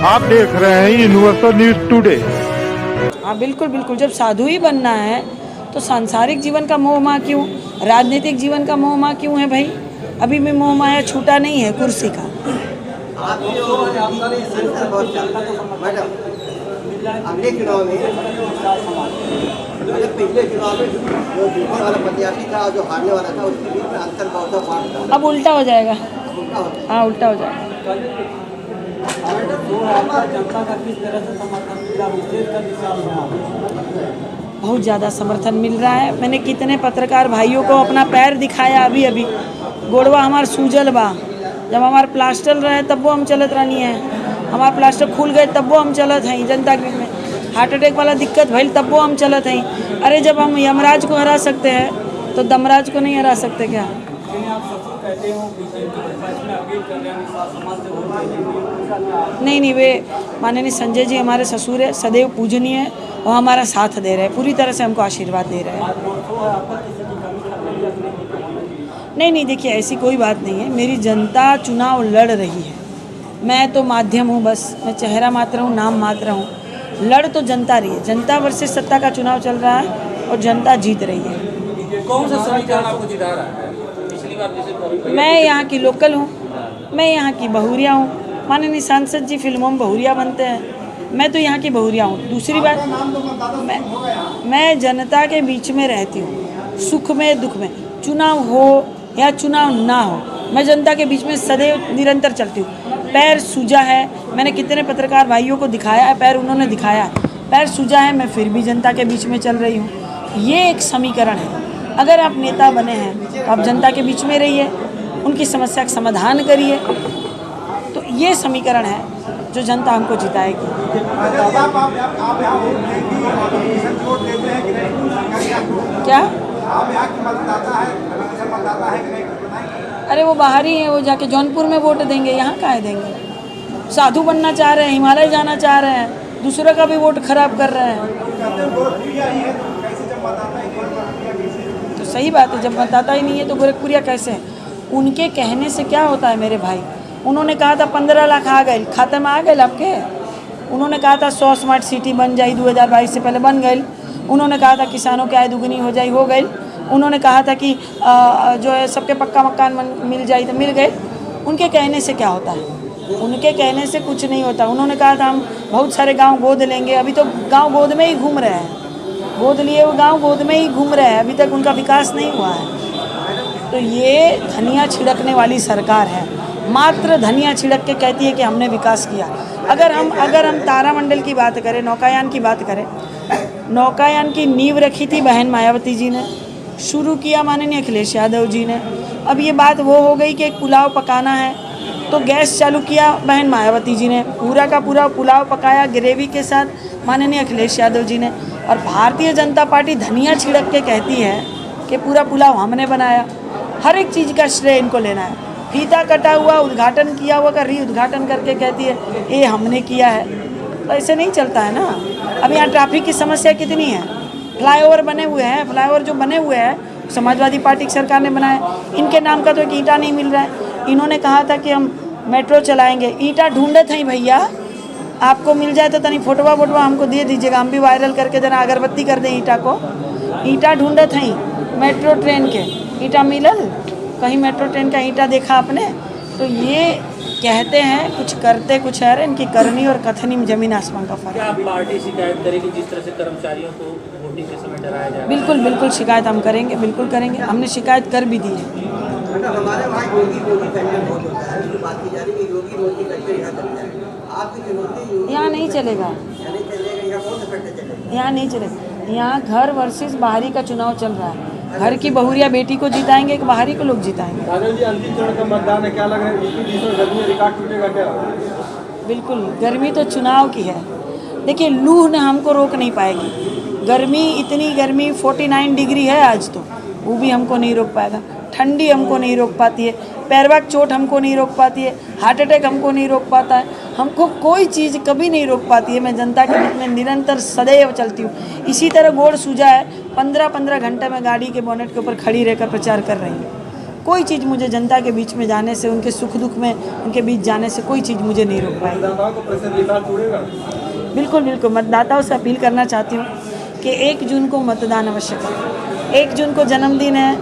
आप देख रहे हैं यूनिवर्सल न्यूज टुडे। हाँ बिल्कुल बिल्कुल, जब साधु ही बनना है तो सांसारिक जीवन का मोह माया क्यों, राजनीतिक जीवन का मोह माया क्यों है भाई? अभी भी मोह माया छूटा नहीं है कुर्सी का। अगले चुनाव में पिछले चुनाव में जो जीतने वाला प्रत्याशी था जो हारने वाला था उसके बीच में अंतर बहुत था। अब उल्टा हो जाएगा। हाँ उल्टा हो जाएगा। जनता का किस तरह से समर्थन मिला, बहुत ज़्यादा समर्थन मिल रहा है। मैंने कितने पत्रकार भाइयों को अपना पैर दिखाया, अभी अभी गोड़वा हमार सूजल बा, जब हमार प्लास्टर रहे तब वो हम चलत रहनी है, हमार प्लास्टर खुल गए तब वो हम चलत हैं जनता के बीच में। हार्ट अटैक वाला दिक्कत भइल तब वो हम चलत हैं। अरे जब हम यमराज को हरा सकते हैं तो दमराज को नहीं हरा सकते क्या? नहीं, वे माननीय संजय जी हमारे ससुर है, सदैव पूजनीय है और हमारा साथ दे रहे हैं, पूरी तरह से हमको आशीर्वाद दे रहे हैं। नहीं, देखिए ऐसी कोई बात नहीं है। मेरी जनता चुनाव लड़ रही है, मैं तो माध्यम हूँ, बस मैं चेहरा मात्र हूँ, नाम मात्र हूँ। लड़ तो जनता रही है, जनता वर्सेस सत्ता का चुनाव चल रहा है और जनता जीत रही है। कौन सा समीकरण आपको जिता रहा है? पिछली बार जैसे मैं यहाँ की लोकल हूँ, मैं यहाँ की बहुरिया हूँ। माननीय सांसद जी फिल्मों में बहुरिया बनते हैं, मैं तो यहाँ की बहुरिया हूँ। दूसरी बात, मैं जनता के बीच में रहती हूँ, सुख में दुख में, चुनाव हो या चुनाव ना हो, मैं जनता के बीच में सदैव निरंतर चलती हूँ। पैर सूजा है, मैंने कितने पत्रकार भाइयों को दिखाया है, पैर उन्होंने दिखाया है, पैर सूजा है, मैं फिर भी जनता के बीच में चल रही हूँ। ये एक समीकरण है। अगर आप नेता बने हैं तो आप जनता के बीच में रहिए, उनकी समस्या का समाधान करिए, तो ये समीकरण है जो जनता हमको जिताएगी। क्या? अरे वो बाहर ही है, वो जाके जौनपुर में वोट देंगे, यहाँ काहे देंगे? साधु बनना चाह रहे हैं, हिमालय जाना चाह रहे हैं, दूसरों का भी वोट खराब कर रहे हैं। तो सही बात है, जब मतदाता ही नहीं है तो गोरखपुरिया कैसे है? उनके कहने से क्या होता है मेरे भाई? उन्होंने कहा था 15 लाख आ गए, खाते में आ गए आपके। उन्होंने कहा था 100 स्मार्ट सिटी बन जाए, 2022 से पहले बन गई। उन्होंने कहा था किसानों की आय दुगनी हो जाए, हो गई। उन्होंने कहा था कि जो है सबके पक्का मकान मिल जाए, तो मिल गए। उनके कहने से क्या होता है? उनके कहने से कुछ नहीं होता। उन्होंने कहा था हम बहुत सारे गांव गोद लेंगे, अभी तो गांव गोद में ही घूम रहे हैं, गोद लिए वो गांव गोद में ही घूम रहे हैं, अभी तक उनका विकास नहीं हुआ है। तो ये धनिया छिड़कने वाली सरकार है, मात्र धनिया छिड़क के कहती है कि हमने विकास किया। अगर हम तारामंडल की बात करें, नौकायान की बात करें, नौकायान की नींव रखी थी बहन मायावती जी ने, शुरू किया माननीय अखिलेश यादव जी ने। अब ये बात वो हो गई कि एक पुलाव पकाना है तो गैस चालू किया बहन मायावती जी ने, पूरा का पूरा पुलाव पकाया ग्रेवी के साथ माननीय अखिलेश यादव जी ने। और भारतीय जनता पार्टी धनिया छिड़क के कहती है कि पूरा पुलाव हमने बनाया। हर एक चीज़ का श्रेय इनको लेना है। फीता कटा हुआ, उद्घाटन किया हुआ का री उद्घाटन करके कहती है ये हमने किया है। तो ऐसे नहीं चलता है ना। अब यहाँ ट्रैफिक की समस्या कितनी है, फ्लाईओवर बने हुए हैं, फ्लाईओवर जो बने हुए हैं समाजवादी पार्टी की सरकार ने बनाए, इनके नाम का तो एक ईंटा नहीं मिल रहा है। इन्होंने कहा था कि हम मेट्रो चलाएंगे, ईंटा ढूंढे थे भैया, आपको मिल जाए तो तनी फोटोवा वोटवा हमको दे दीजिएगा, हम भी वायरल करके जरा अगरबत्ती कर दें ईंटा को। ईंटा ढूंढे थे मेट्रो ट्रेन के, ईंटा मिलल कहीं? मेट्रो ट्रेन का ईंटा देखा आपने? तो ये कहते हैं कुछ करते कुछ है। इनकी करनी और कथनी में जमीन आसमान का फर्क है। क्या आप पार्टी शिकायत करेगी जिस तरह से कर्मचारियों को वोटिंग के समय डराया जाए? बिल्कुल शिकायत हम करेंगे, बिल्कुल करेंगे। हमने शिकायत कर भी दी है। हमारे वहाँ योगी फैक्टर बहुत होता है, उसकी बात की जा रही है योगी फैक्टर यहाँ चल जाए। आपकी चुनौती यहाँ नहीं चलेगा, यहाँ कौन सा फैक्टर चलेगा? यहाँ नहीं चलेगा। यहाँ घर वर्सेस बाहरी का चुनाव चल रहा है। घर की बहुरिया बेटी को जिताएंगे कि बाहरी को लोग जिताएंगे? राजन जी, अंतिम चरण का मतदान है, क्या लग रहा है गर्मी में रिकॉर्ड टूटेगा क्या? बिल्कुल, गर्मी तो चुनाव की है। देखिए लूह ने हमको रोक नहीं पाएगी। गर्मी, इतनी गर्मी 49 डिग्री है आज, तो वो भी हमको नहीं रोक पाएगा। ठंडी हमको नहीं रोक पाती है, पैरवा की चोट हमको नहीं रोक पाती है, हार्ट अटैक हमको नहीं रोक पाता है, हमको कोई चीज़ कभी नहीं रोक पाती है। मैं जनता के बीच में निरंतर सदैव चलती हूँ। इसी तरह गोड़ सूजा है, 15-15 घंटे में गाड़ी के बोनेट के ऊपर खड़ी रहकर प्रचार कर रही हूँ। कोई चीज़ मुझे जनता के बीच में जाने से, उनके सुख दुख में उनके बीच जाने से कोई चीज़ मुझे नहीं रोक पाएगी। मतदाताओं को प्रेशर रिकॉर्ड छोड़ेगा। बिल्कुल बिल्कुल, मतदाताओं से अपील करना चाहती हूँ कि 1 जून को मतदान अवश्य करें। 1 जून को जन्मदिन है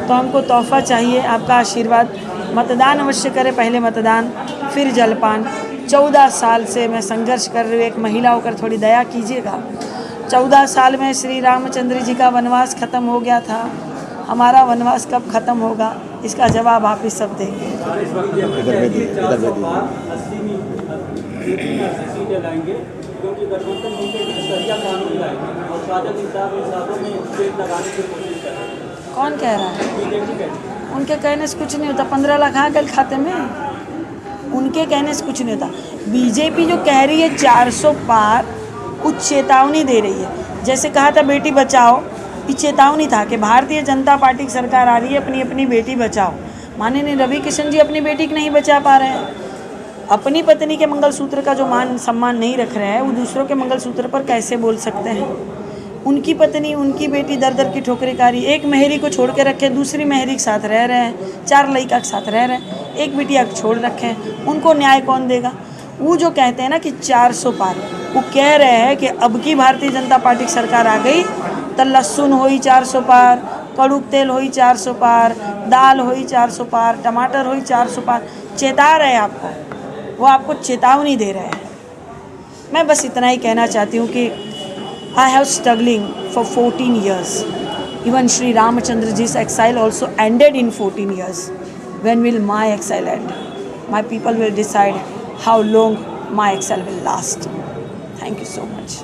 तो हमको तोहफा चाहिए, आपका आशीर्वाद। मतदान अवश्य करें, पहले मतदान फिर जलपान। 14 साल से मैं संघर्ष कर रही हूँ, एक महिला होकर थोड़ी दया कीजिएगा। 14 साल में श्री रामचंद्र जी का वनवास खत्म हो गया था, हमारा वनवास कब खत्म होगा, इसका जवाब आप ही सब देंगे। क्योंकि गठबंधन सरिया कानून लाएंगे और साझा हिसाबों में पेड़ लगाने की कोशिश कर रहे हैं। कौन कह रहा है? बीजेपी कहती है। उनके कहने से कुछ नहीं होता। 15 लाख आ गए खाते में, उनके कहने से कुछ नहीं होता। बीजेपी जो कह रही है 400 पार, कुछ चेतावनी दे रही है। जैसे कहा था बेटी बचाओ, ये चेतावनी था कि भारतीय जनता पार्टी की सरकार आ रही है, अपनी अपनी बेटी बचाओ। माननीय रवि किशन जी अपनी बेटी को नहीं बचा पा रहे हैं, अपनी पत्नी के मंगलसूत्र का जो मान सम्मान नहीं रख रहे हैं, वो दूसरों के मंगलसूत्र पर कैसे बोल सकते हैं। उनकी पत्नी, उनकी बेटी दर दर की ठोकरें खा रही। एक मेहरी को छोड़ के रखे, दूसरी मेहरी के साथ रह रहे हैं, 4 लड़का के साथ रह रहे हैं, एक बिटिया को छोड़ रखे हैं, उनको न्याय कौन देगा। वो जो कहते हैं ना कि 400 पार, वो कह रहे हैं कि अब की भारतीय जनता पार्टी की सरकार आ गई तो लहसुन होई 400 पार, कड़ू तेल होई 400 पार, दाल होई 400 पार, टमाटर होई 400 पार। चेता रहे आपको, वो आपको चेतावनी दे रहे हैं। मैं बस इतना ही कहना चाहती हूँ कि I have struggling for 14 years. Even Sri Ramachandra ji's exile also ended in 14 years. When will my exile end? My people will decide how long my exile will last. Thank you so much.